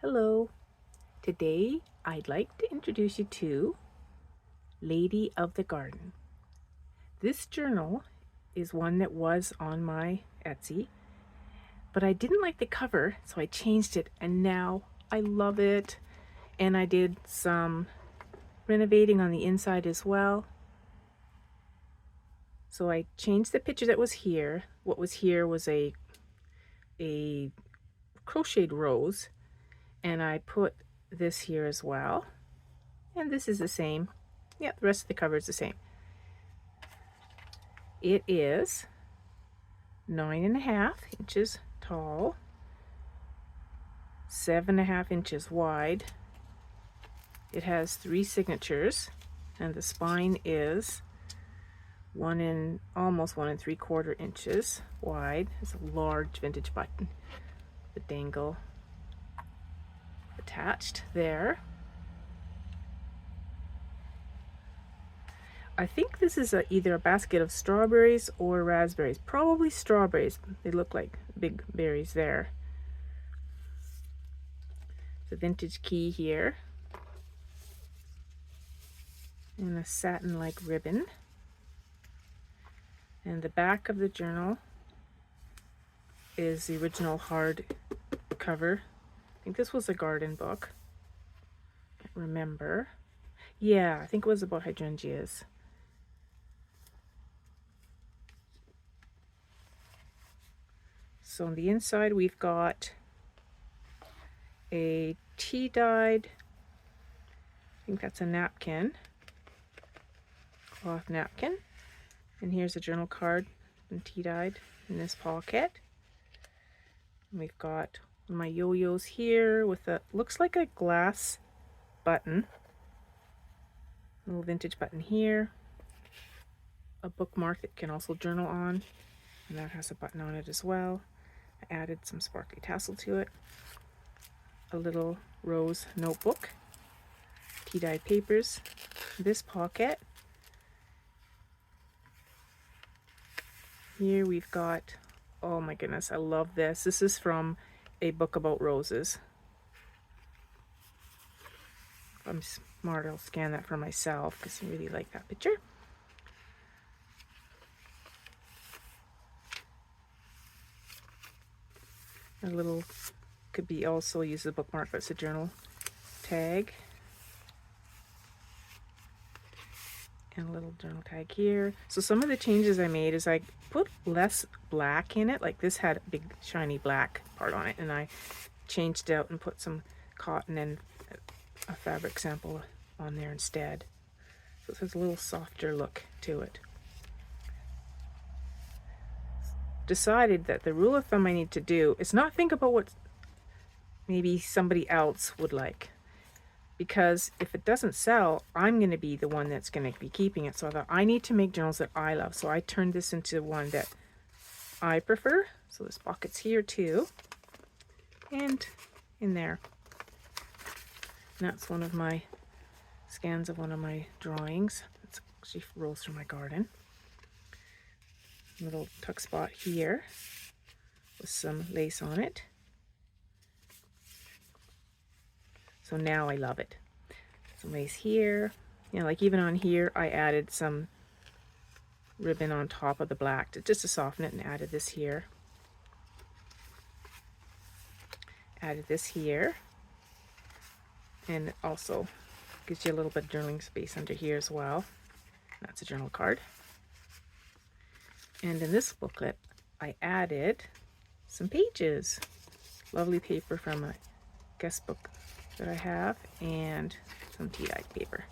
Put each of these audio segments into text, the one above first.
Hello. Today I'd like to introduce you to Lady of the Garden. This journal is one that was on my Etsy, but I didn't like the cover, so I changed it and now I love it. And I did some renovating on the inside as well. So I changed the picture that was here. What was here was a crocheted rose, and I put this here as well. And this is the same. Yeah, the rest of the cover is the same. It is 9.5 inches tall, 7.5 inches wide. It has 3 signatures, and the spine is almost 1 3/4 inches wide. It's a large vintage button, the dangle attached there. I think this is either a basket of strawberries or raspberries. Probably strawberries. They look like big berries there. The vintage key here. And a satin-like ribbon. And the back of the journal is the original hard cover. I think this was a garden book. Can't remember. Yeah, I think it was about hydrangeas. So on the inside we've got a tea-dyed, I think that's a napkin, cloth napkin. And here's a journal card and tea-dyed in this pocket. And we've got my yo-yos here with a, looks like a glass button. A little vintage button here. A bookmark that you can also journal on. And that has a button on it as well. I added some sparkly tassel to it. A little rose notebook. Tea-dyed papers. This pocket. Here we've got, oh my goodness, I love this. This is from a book about roses. If I'm smart, I'll scan that for myself because I really like that picture. A little, could be also used as a bookmark, but it's a journal tag. And a little journal tag here. So some of the changes I made is I put less black in it. Like this had a big shiny black part on it, and I changed it out and put some cotton and a fabric sample on there instead. So it has a little softer look to it. Decided that the rule of thumb I need to do is not think about what maybe somebody else would like. Because if it doesn't sell, I'm going to be the one that's going to be keeping it. So I need to make journals that I love. So I turned this into one that I prefer. So this pocket's here too. And in there. And that's one of my scans of one of my drawings. It's actually rolls through my garden. Little tuck spot here with some lace on it. So now I love it. Some lace here. You know, like even on here, I added some ribbon on top of the black just to soften it, and added this here. Added this here. And it also gives you a little bit of journaling space under here as well. That's a journal card. And in this booklet, I added some pages. Lovely paper from a guest book that I have, and some tea-dyed paper.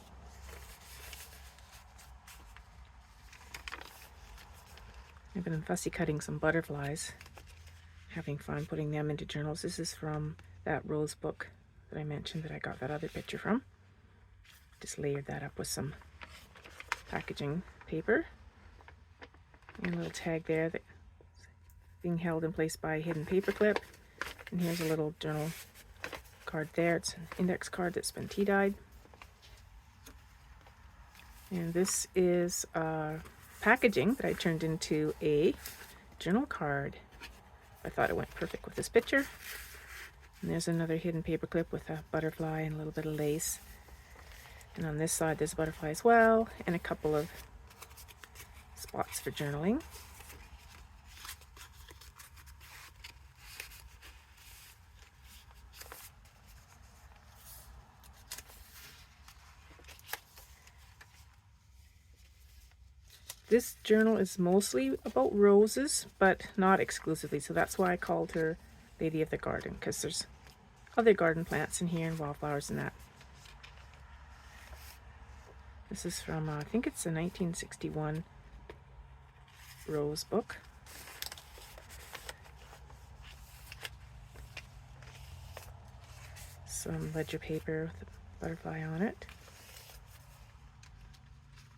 I've been fussy cutting some butterflies, having fun putting them into journals. This is from that rose book that I mentioned that I got that other picture from. Just layered that up with some packaging paper. And a little tag there that's being held in place by a hidden paper clip. And here's a little journal card there. It's an index card that's been tea-dyed. And this is packaging that I turned into a journal card. I thought it went perfect with this picture. And there's another hidden paper clip with a butterfly and a little bit of lace. And on this side there's a butterfly as well, and a couple of spots for journaling. This journal is mostly about roses, but not exclusively, so that's why I called her Lady of the Garden, because there's other garden plants in here and wildflowers and that. This is from, I think it's a 1961 rose book. Some ledger paper with a butterfly on it.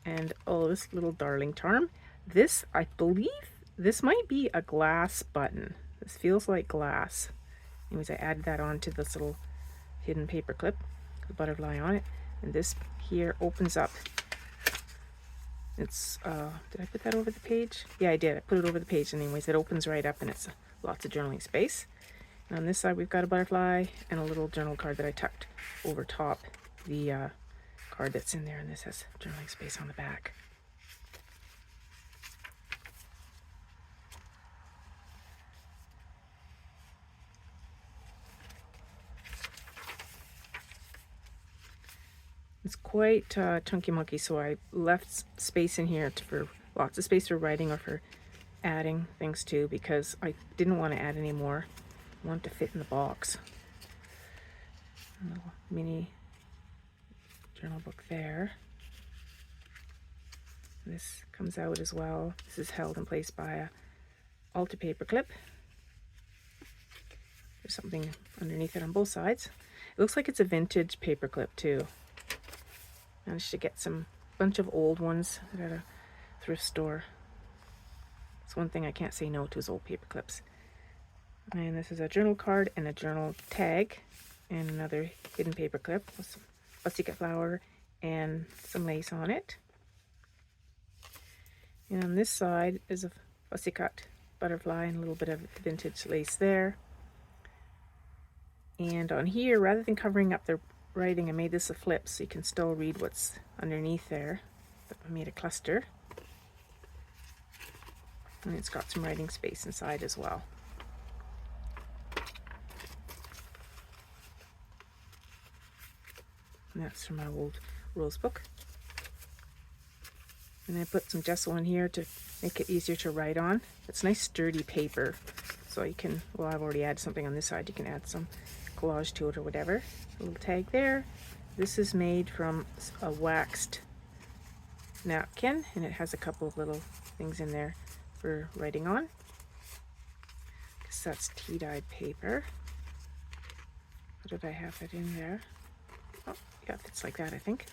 And oh, this little darling charm. This, I believe, this might be a glass button. This feels like glass. Anyways, I added that onto this little hidden paper clip, the butterfly on it. And this here opens up. It's, did I put that over the page? Yeah, I did. I put it over the page. Anyways, it opens right up and it's lots of journaling space. And on this side, we've got a butterfly and a little journal card that I tucked over top the card that's in there, and this has journaling space on the back. It's quite chunky monkey, so I left space in here for lots of space for writing or for adding things to, because I didn't want to add any more. I want it to fit in the box. A little mini journal book there. This comes out as well. This is held in place by a altar paper clip. There's something underneath it on both sides. It looks like it's a vintage paper clip too. Managed to get some bunch of old ones at a thrift store. It's one thing I can't say no to is old paper clips. And this is a journal card and a journal tag and another hidden paper clip with some pussycat flower and some lace on it. And on this side is a pussycat butterfly and a little bit of vintage lace there. And on here, rather than covering up the writing, I made this a flip so you can still read what's underneath there. But I made a cluster. And it's got some writing space inside as well. And that's from my old rose book. And I put some gesso in here to make it easier to write on. It's nice sturdy paper, so you can, well, I've already added something on this side, you can add some collage to it or whatever. A little tag there. This is made from a waxed napkin, and it has a couple of little things in there for writing on. Because that's tea-dyed paper. What did I have it in there? Oh, yeah, it's like that, I think.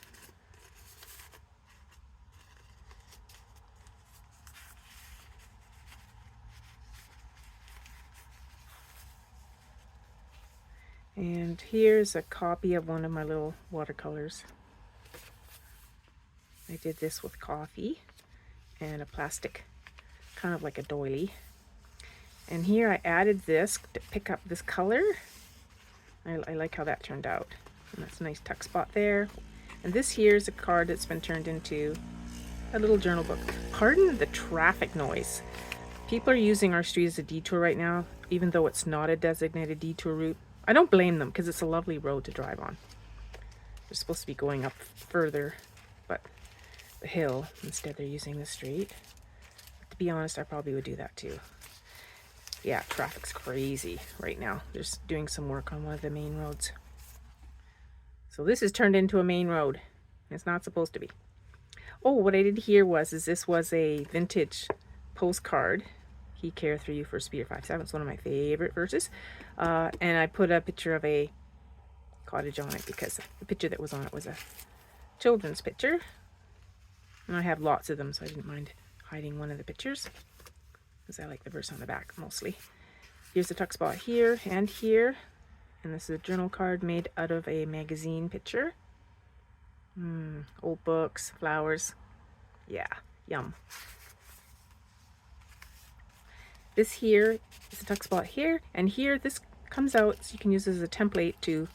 And here's a copy of one of my little watercolors. I did this with coffee and a plastic, kind of like a doily. And here I added this to pick up this color. I like how that turned out. And that's a nice tuck spot there. And this here is a card that's been turned into a little journal book. Pardon the traffic noise. People are using our street as a detour right now, even though it's not a designated detour route. I don't blame them, because it's a lovely road to drive on. They're supposed to be going up further, but the hill, instead they're using the street. To be honest, I probably would do that too. Yeah, traffic's crazy right now. They're just doing some work on one of the main roads. So this is turned into a main road. It's not supposed to be. Oh, what I did here is this was a vintage postcard. He care through you for Speeder 5-7. It's one of my favorite verses. And I put a picture of a cottage on it because the picture that was on it was a children's picture. And I have lots of them, so I didn't mind hiding one of the pictures because I like the verse on the back mostly. Here's the tuck spot here and here. And this is a journal card made out of a magazine picture. Old books, flowers. Yeah, yum. This here is a tuck spot here, and here this comes out, so you can use this as a template to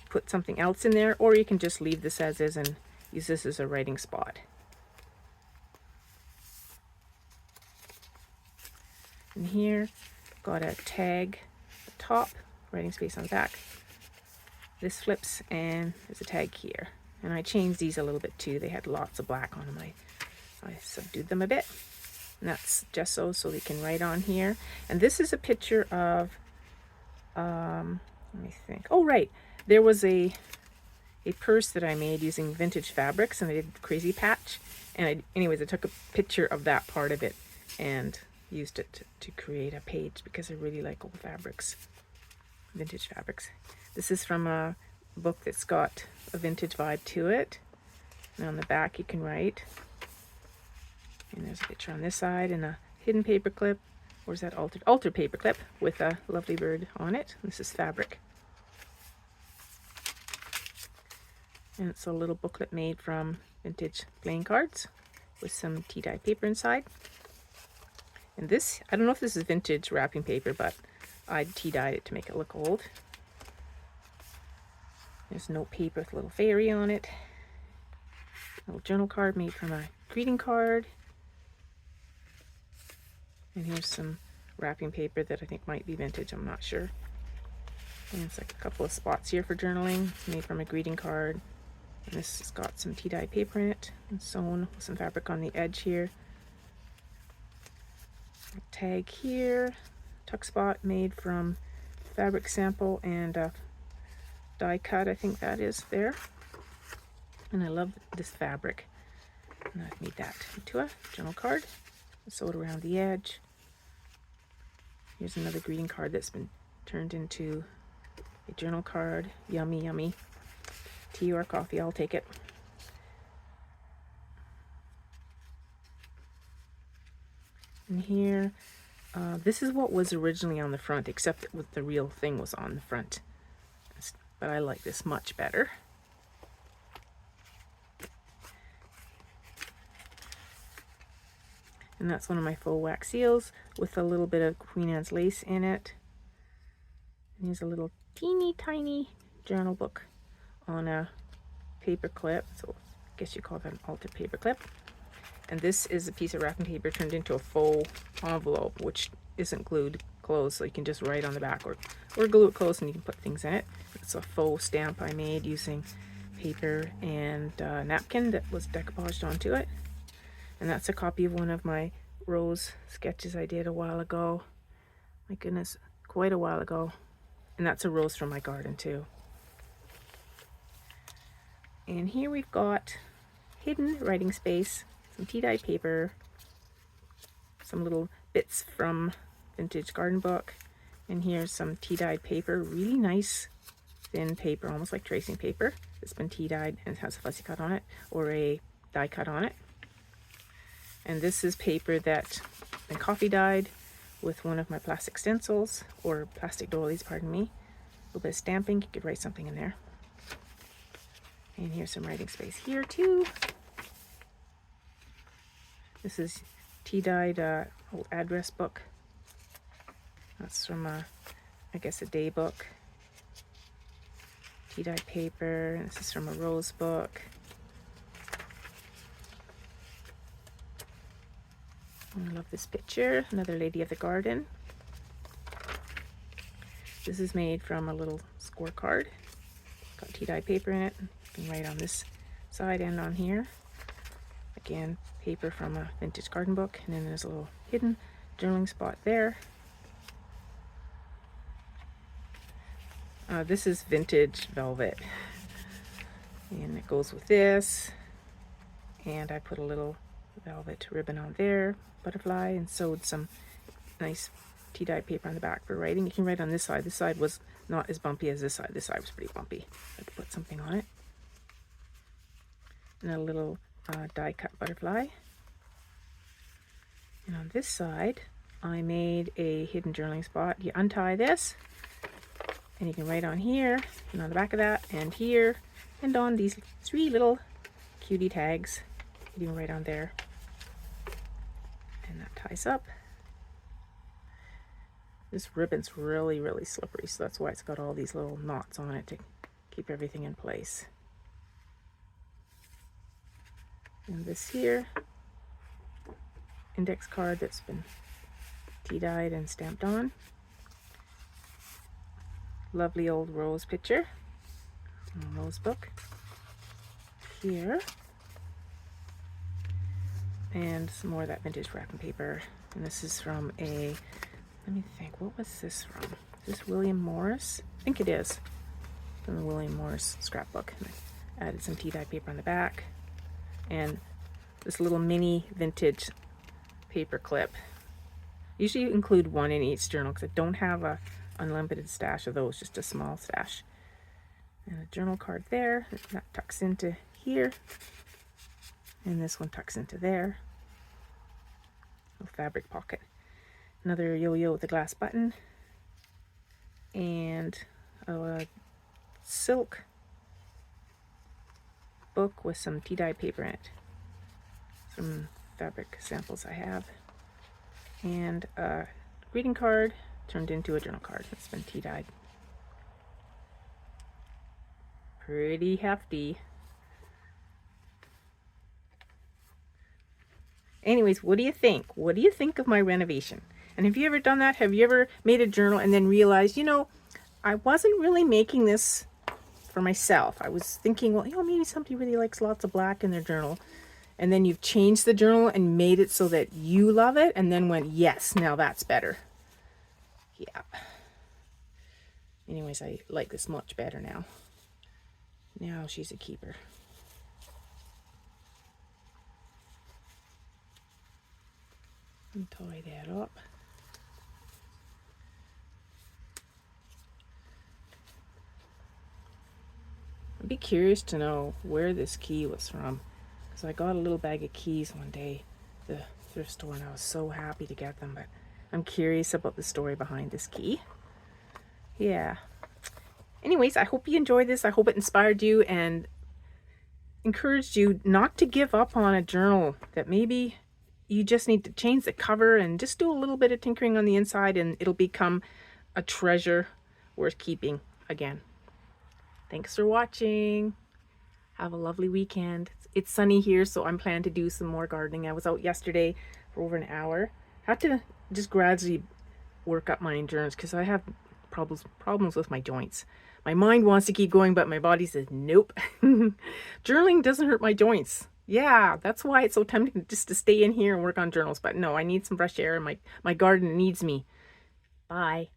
put something else in there, or you can just leave this as is and use this as a writing spot. And here, got a tag at the top, writing space on the back. This flips and there's a tag here. And I changed these a little bit too. They had lots of black on them. I subdued them a bit. And that's gesso so they can write on here. And this is a picture of, let me think. Oh, right. There was a purse that I made using vintage fabrics, and I did crazy patch. And anyways, I took a picture of that part of it and used it to create a page because I really like old fabrics, vintage fabrics. This is from a book that's got a vintage vibe to it. And on the back you can write. And there's a picture on this side and a hidden paper clip. Or is that altered paper clip with a lovely bird on it. This is fabric. And it's a little booklet made from vintage playing cards with some tea-dye paper inside. And this, I don't know if this is vintage wrapping paper, but I tea-dyed it to make it look old. There's note paper with a little fairy on it. A little journal card made from a greeting card. And here's some wrapping paper that I think might be vintage, I'm not sure. And it's like a couple of spots here for journaling. It's made from a greeting card. And this has got some tea-dye paper in it and sewn with some fabric on the edge here. A tag here, tuck spot made from fabric sample and die cut, I think that is there. And I love this fabric. And I've made that into a journal card, sewed around the edge. Here's another greeting card that's been turned into a journal card. Yummy, yummy. Tea or coffee, I'll take it. And here, this is what was originally on the front, except that the real thing was on the front. But I like this much better. And that's one of my faux wax seals with a little bit of Queen Anne's lace in it. And here's a little teeny tiny journal book on a paper clip. So I guess you call that an altered paper clip. And this is a piece of wrapping paper turned into a faux envelope, which isn't glued closed, so you can just write on the back or glue it closed and you can put things in it. It's a faux stamp I made using paper and napkin that was decoupaged onto it. And that's a copy of one of my rose sketches I did a while ago. My goodness, quite a while ago. And that's a rose from my garden too. And here we've got hidden writing space, some tea-dye paper, some little bits from vintage garden book, and here's some tea-dyed paper, really nice thin paper, almost like tracing paper. It's been tea-dyed and has a fuzzy cut on it, or a die cut on it. And this is paper that been coffee dyed with one of my plastic stencils, or plastic doilies, pardon me. A little bit of stamping, you could write something in there. And here's some writing space here too. This is tea-dyed old address book. That's from I guess a day book. Tea-dyed paper. This is from a rose book. I love this picture. Another lady of the garden. This is made from a little scorecard. Got tea-dyed paper in it. You can write on this side and on here. Again, paper from a vintage garden book, and then there's a little hidden journaling spot there. This is vintage velvet, and it goes with this. And I put a little velvet ribbon on there, butterfly, and sewed some nice tea-dyed paper on the back for writing. You can write on this side. This side was not as bumpy as this side. This side was pretty bumpy. I had to put something on it. And a little die cut butterfly. And on this side, I made a hidden journaling spot. You untie this, and you can write on here, and on the back of that, and here, and on these 3 little cutie tags. You can write on there. And that ties up. This ribbon's really, really slippery, so that's why it's got all these little knots on it to keep everything in place. And this here, index card that's been tea dyed and stamped on. Lovely old rose picture, rose book here. And some more of that vintage wrapping paper. And this is from a, let me think, what was this from? Is this William Morris? I think it is. From the William Morris scrapbook. And I added some tea dye paper on the back. And this little mini vintage paper clip. Usually you include one in each journal because I don't have a unlimited stash of those, just a small stash. And a journal card there. That tucks into here. And this one tucks into there. A fabric pocket. Another yo-yo with a glass button. And a silk book with some tea dye paper in it. Some fabric samples I have. And a greeting card turned into a journal card that's been tea dyed. Pretty hefty. Anyways, what do you think? What do you think of my renovation? And have you ever done that? Have you ever made a journal and then realized, you know, I wasn't really making this for myself. I was thinking, well, you know, maybe somebody really likes lots of black in their journal. And then you've changed the journal and made it so that you love it and then went, yes, now that's better. Yeah. Anyways, I like this much better now. Now she's a keeper. And tie that up. I'd be curious to know where this key was from, because I got a little bag of keys one day at the thrift store and I was so happy to get them, but I'm curious about the story behind this key. Yeah. Anyways, I hope you enjoyed this. I hope it inspired you and encouraged you not to give up on a journal, that maybe you just need to change the cover and just do a little bit of tinkering on the inside and it'll become a treasure worth keeping again. Thanks for watching. Have a lovely weekend. It's sunny here, so I'm planning to do some more gardening. I was out yesterday for over an hour. I have to just gradually work up my endurance because I have problems with my joints. My mind wants to keep going, but my body says nope. Journaling doesn't hurt my joints. Yeah, that's why it's so tempting just to stay in here and work on journals. But no, I need some fresh air and my garden needs me. Bye.